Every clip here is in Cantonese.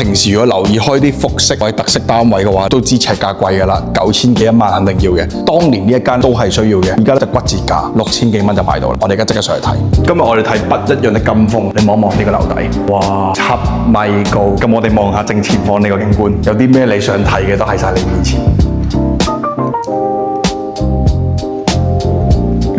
平時如果留意開啲複式或者特色單位嘅話，都知尺價貴㗎啦，9000幾1萬肯定要嘅。當年呢一間都係需要嘅，而家就骨折價6000幾蚊就買到啦。我哋而家即刻上去睇。今日我哋睇不一樣的金峰，你望一望呢個樓底，哇，7米高。咁我哋望下正前方呢個景觀，有啲咩你想睇嘅都喺晒你面前。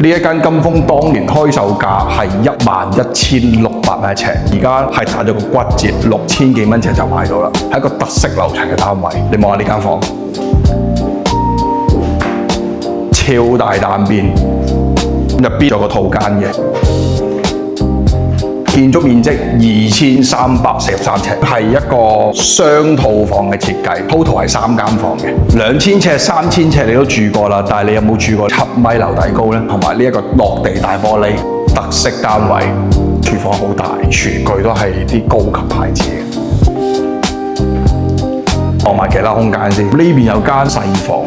呢一間金峰當年開售價係11600蚊一尺，而家係打咗個骨折6000幾蚊尺就買到啦，係一個特色樓層嘅單位。你望下呢間房，超大單邊，入邊仲有個套間嘅，建築面積2343尺，係一個雙套房嘅設計 ，total 係3間房嘅，2000尺、3000尺你都住過啦，但係你有冇住過7米樓底高呢？同埋呢一個落地大玻璃特色單位，廚房好大，廚具都係啲高級牌子嘅。望埋其他空間先，呢邊有間細房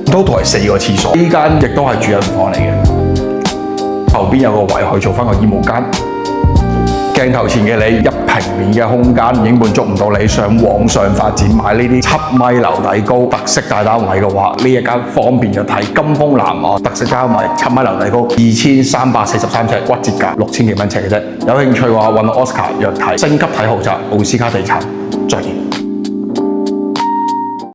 ，total 係4個廁所，呢間亦都係主人房嚟嘅。後邊有個位可以做翻個衣帽間，鏡頭前嘅你1平面嘅空間已經滿足唔到你想往上發展買呢啲7米樓底高特色大單位嘅話，呢一間方便就睇金峰南岸特色單位7米樓底高2343尺，骨折價6000幾蚊尺嘅啫。有興趣嘅話揾我 Oscar 約睇，升級睇豪宅奧斯卡地產，再見。